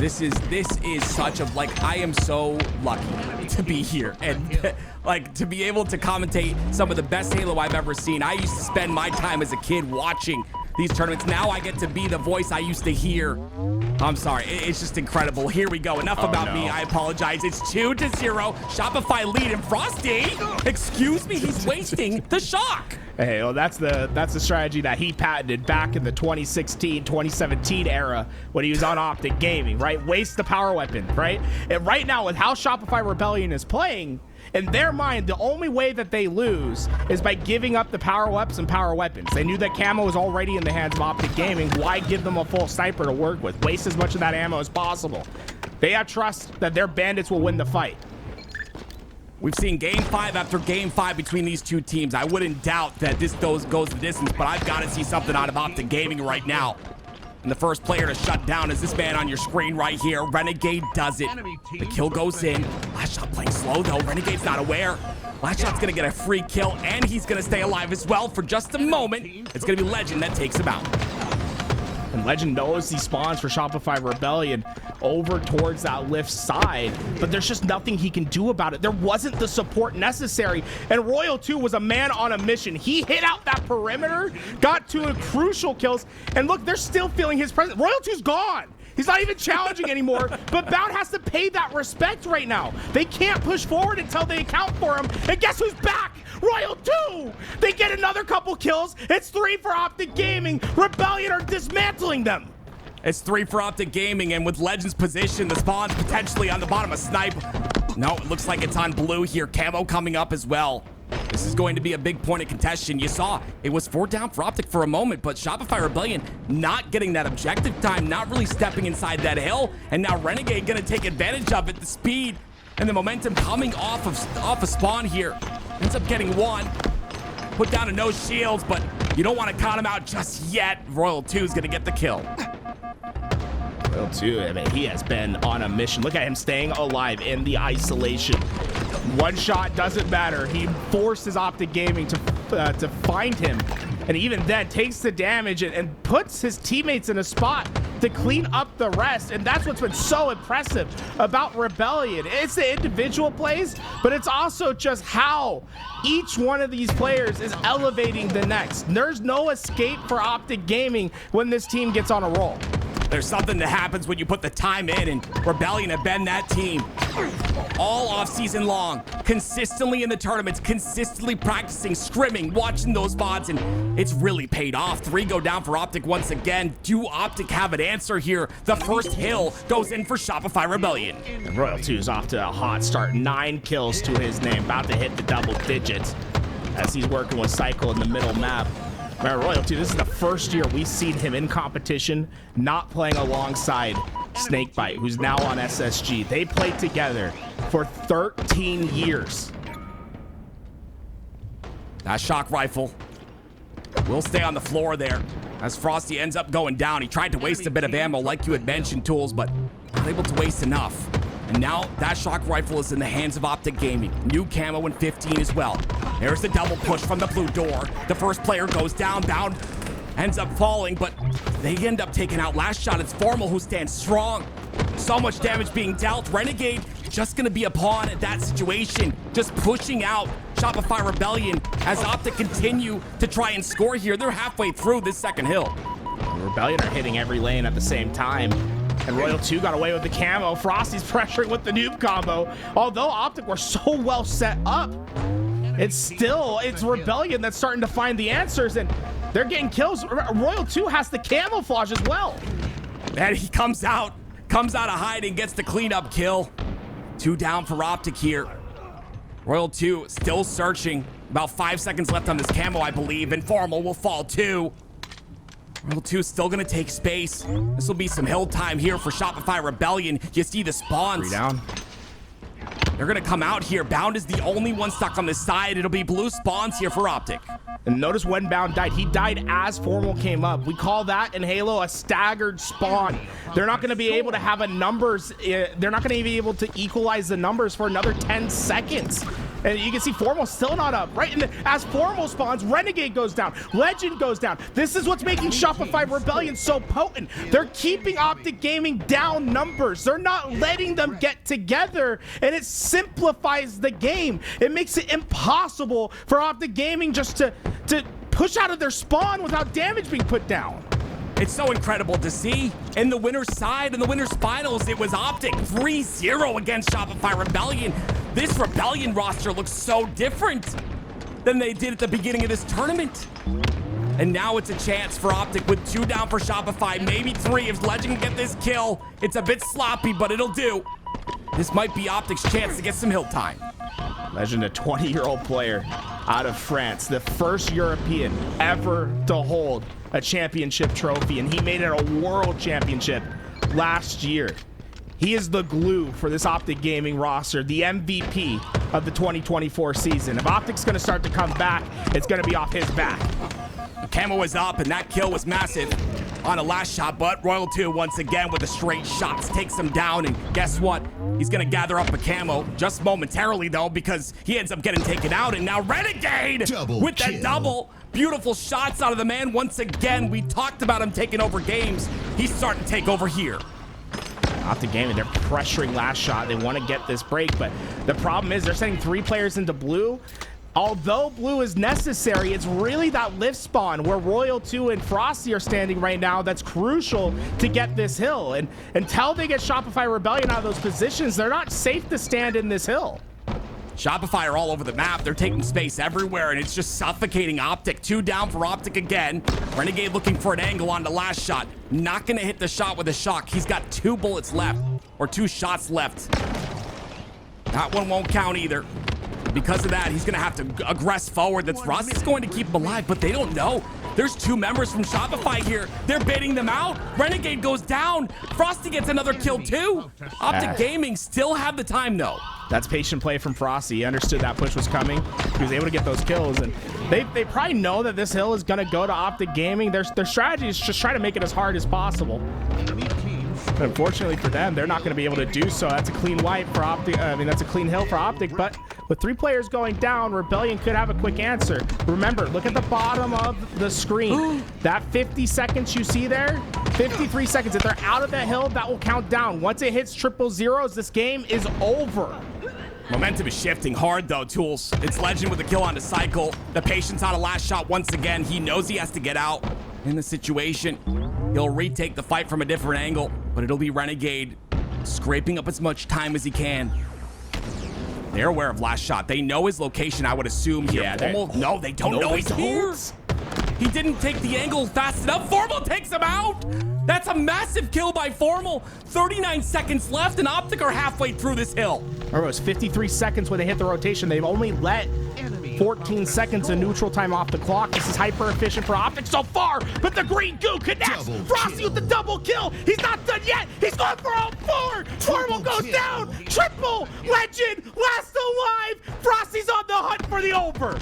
This is such a, like, I am so lucky to be here and like to be able to commentate some of the best Halo I've ever seen. I used to spend my time as a kid watching these tournaments. Now I get to be the voice I used to hear. I'm sorry, it's just incredible. Here we go. Enough about me. I apologize. It's 2-0. Shopify lead, and Frosty, excuse me, he's wasting the shock. Hey, well, that's the strategy that he patented back in the 2016, 2017 era when he was on OpTic Gaming, right? Waste the power weapon, right? And right now, with how Shopify Rebellion is playing, in their mind, the only way that they lose is by giving up the power ups and power weapons. They knew that camo was already in the hands of OpTic Gaming. Why give them a full sniper to work with? Waste as much of that ammo as possible. They have trust that their bandits will win the fight. We've seen game 5 after game 5 between these two teams. I wouldn't doubt that this goes the distance, but I've got to see something out of OpTic Gaming right now. And the first player to shut down is this man on your screen right here. Renegade does it. The kill goes in. Last shot playing slow, though. Renegade's not aware. Last shot's going to get a free kill, and he's going to stay alive as well for just a moment. It's going to be Legend that takes him out. And Legend knows he spawns for Shopify Rebellion over towards that lift side, but there's just nothing he can do about it. There wasn't the support necessary, and Royal 2 was a man on a mission. He hit out that perimeter, got 2 crucial kills, and look, they're still feeling his presence. Royal 2's gone. He's not even challenging anymore, but Bound has to pay that respect right now. They can't push forward until they account for him, and guess who's back? Royal 2! They get another couple kills. It's 3 for OpTic Gaming. Rebellion are dismantling them. It's 3 for OpTic Gaming, and with Legend's position, the spawn's potentially on the bottom of Snipe. No, it looks like it's on blue here. Camo coming up as well. This is going to be a big point of contention. You saw it was 4 down for OpTic for a moment, but Shopify Rebellion not getting that objective time, not really stepping inside that hill, and now Renegade gonna take advantage of it. The speed and the momentum coming off of spawn here. Ends up getting 1. Put down to no shields, but you don't want to count him out just yet. Royal 2 is gonna get the kill. Royal 2, I mean, he has been on a mission. Look at him staying alive in the isolation. One shot doesn't matter. He forces OpTic Gaming to find him, and even then takes the damage and puts his teammates in a spot to clean up the rest. And that's what's been so impressive about Rebellion. It's the individual plays, but it's also just how each one of these players is elevating the next. There's no escape for OpTic Gaming when this team gets on a roll. There's something that happens when you put the time in, and Rebellion have been that team all off season long, consistently in the tournaments, consistently practicing, scrimming, watching those VODs, and it's really paid off. 3 go down for OpTic once again. Do OpTic have an answer here? The first hill goes in for Shopify Rebellion. And Royal 2 is off to a hot start. 9 kills to his name, about to hit the double digits as he's working with Cycle in the middle map. Royal 2, this is the first year we've seen him in competition, not playing alongside Snakebite, who's now on SSG. They played together for 13 years. That shock rifle will stay on the floor there as Frosty ends up going down. He tried to waste a bit of ammo like you had mentioned, Tools, but not able to waste enough. And now that shock rifle is in the hands of OpTic Gaming. New camo in 15 as well. There's the double push from the blue door. The first player goes down, Bound ends up falling, but they end up taking out last shot. It's Formal who stands strong. So much damage being dealt. Renegade just gonna be a pawn at that situation, just pushing out Shopify Rebellion as OpTic continue to try and score here. They're halfway through this second hill. Rebellion are hitting every lane at the same time. And Royal 2 got away with the camo. Frosty's pressuring with the noob combo. Although OpTic were so well set up, it's Rebellion that's starting to find the answers, and they're getting kills. Royal 2 has the camouflage as well. And he comes out of hiding, gets the cleanup kill. 2 down for OpTic here. Royal 2 still searching. About 5 seconds left on this camo, I believe. Informal will fall too. Royal 2 still gonna take space. This will be some hill time here for Shopify Rebellion. You see the spawns. 3 down. They're gonna come out here. Bound is the only one stuck on this side. It'll be blue spawns here for OpTic. And notice when Bound died, he died as Formal came up. We call that in Halo a staggered spawn. They're not gonna be able to have they're not gonna be able to equalize the numbers for another 10 seconds. And you can see Formal still not up, right? And as Formal spawns, Renegade goes down, Legend goes down. This is what's making Shopify Rebellion so potent. They're keeping OpTic Gaming down numbers. They're not letting them get together, and it simplifies the game. It makes it impossible for OpTic Gaming just to push out of their spawn without damage being put down. It's so incredible to see. In the winner's side, in the winner's finals, it was OpTic 3-0 against Shopify Rebellion. This Rebellion roster looks so different than they did at the beginning of this tournament. And now it's a chance for OpTic with 2 down for Shopify, maybe 3 if Legend can get this kill. It's a bit sloppy, but it'll do. This might be OpTic's chance to get some hill time. Legend, a 20-year-old player out of France, the first European ever to hold a championship trophy, and he made it a world championship last year. He is the glue for this OpTic Gaming roster, the MVP of the 2024 season. If OpTic's gonna start to come back, it's gonna be off his back. The camo was up, and that kill was massive on a last shot, but Royal 2 once again with the straight shots takes him down, and guess what? He's gonna gather up a camo just momentarily though, because he ends up getting taken out, and now Renegade with that double. Beautiful shots out of the man once again. We talked about him taking over games. He's starting to take over here. OpTic Gaming, they're pressuring last shot. They want to get this break, but the problem is they're sending 3 players into blue. Although blue is necessary, it's really that lift spawn where Royal 2 and Frosty are standing right now that's crucial to get this hill. And until they get Shopify Rebellion out of those positions, they're not safe to stand in this hill. Shopify are all over the map. They're taking space everywhere, and it's just suffocating OpTic. 2 down for OpTic again. Renegade looking for an angle on the last shot. Not going to hit the shot with a shock. He's got 2 bullets left, or 2 shots left. That one won't count either. Because of that, he's going to have to aggress forward. That's Frosty's going to keep him alive, but they don't know. There's 2 members from Shopify here. They're baiting them out. Renegade goes down. Frosty gets another kill too. OpTic Gaming still have the time though. That's patient play from Frosty. He understood that push was coming. He was able to get those kills, and they probably know that this hill is going to go to OpTic Gaming. Their strategy is just try to make it as hard as possible. But unfortunately for them, they're not going to be able to do so. That's a clean wipe for OpTic. I mean, that's a clean hill for OpTic, but with 3 players going down, Rebellion could have a quick answer. Remember, look at the bottom of the screen. That 50 seconds you see there, 53 seconds. If they're out of the hill, that will count down. Once it hits 000s, this game is over. Momentum is shifting hard though, Tools. It's Legend with the kill on the cycle. The patience on a last shot once again. He knows he has to get out in the situation. He'll retake the fight from a different angle, but it'll be Renegade scraping up as much time as he can. They're aware of last shot. They know his location, I would assume here. Yeah, No, they don't know he's here. He didn't take the angle fast enough. Formal takes him out. That's a massive kill by Formal. 39 seconds left, and OpTic are halfway through this hill. Remember, it was 53 seconds when they hit the rotation. They've only let 14 seconds of neutral time off the clock. This is hyper efficient for OpTic so far, but the green goo connects. Frosty with the double kill. He's not done yet. He's going for all 4. Formal goes down. Triple. Legend last alive. Frosty's on the hunt for the over.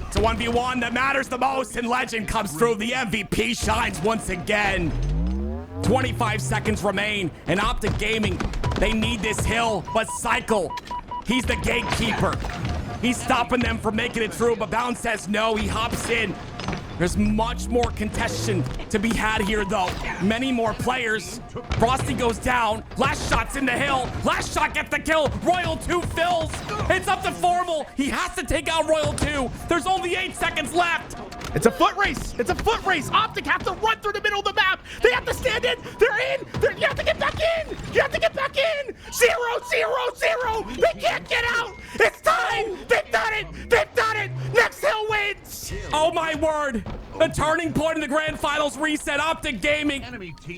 It's a 1v1 that matters the most, and Legend comes through. The MVP shines once again. 25 seconds remain, and OpTic Gaming, they need this hill, but Cycle, he's the gatekeeper. He's stopping them from making it through, but Bounce says no. He hops in. There's much more contention to be had here, though. Many more players. Frosty goes down. Last shot's in the hill. Last shot gets the kill. Royal 2 fills. It's up to Formal. He has to take out Royal 2. There's only 8 seconds left. It's a foot race. It's a foot race. OpTic have to run through the middle of the map. They have to stand in. They're in. You have to get back in. You have to get back in. 0, 0, 0. They can't get out. It's time. They've done it. They've done it. Next hill wins. Oh, my word. The turning point in the grand finals reset. OpTic Gaming.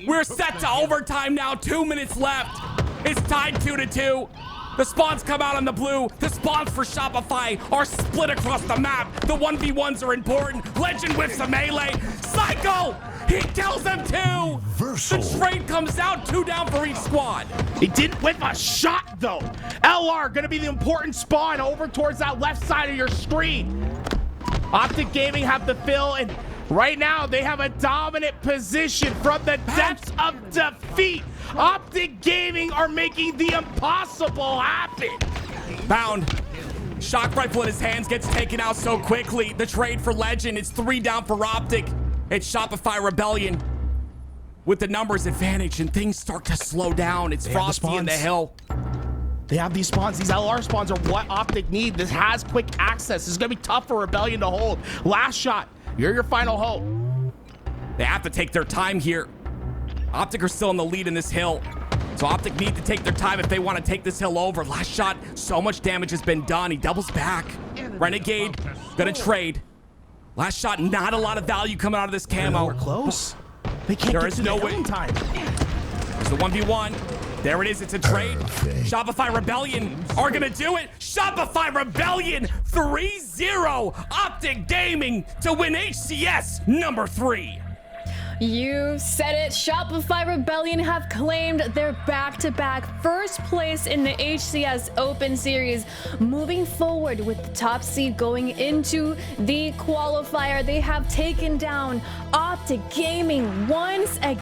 We're set to overtime now. 2 minutes left. It's tied 2-2. The spawns come out on the blue. The spawns for Shopify are split across the map. The 1v1s are important. Legend whips a melee. Psycho! He kills them too! The trade comes out. 2 down for each squad. He didn't whip a shot, though. LR gonna be the important spawn over towards that left side of your screen. OpTic Gaming have the fill, and right now they have a dominant position from the depths of defeat. OpTic Gaming are making the impossible happen. Bound. Shock rifle in his hands gets taken out so quickly. The trade for Legend. It's 3 down for OpTic. It's Shopify Rebellion with the numbers advantage, and things start to slow down. It's Frosty in the hill. They have these spawns. These LR spawns are what OpTic need. This has quick access. This is going to be tough for Rebellion to hold. Last shot. You're your final hope. They have to take their time here. OpTic are still in the lead in this hill. So OpTic need to take their time if they want to take this hill over. Last shot, so much damage has been done. He doubles back. Renegade, gonna trade. Last shot, not a lot of value coming out of this camo. We're close. They can't There get is to no the way. hill in time. There's the 1v1. There it is, it's a trade. Shopify Rebellion are gonna do it. Shopify Rebellion 3-0. OpTic Gaming to win HCS number 3. You said it. Shopify Rebellion have claimed their back-to-back first place in the HCS Open Series. Moving forward with the top seed going into the qualifier, they have taken down OpTic Gaming once again.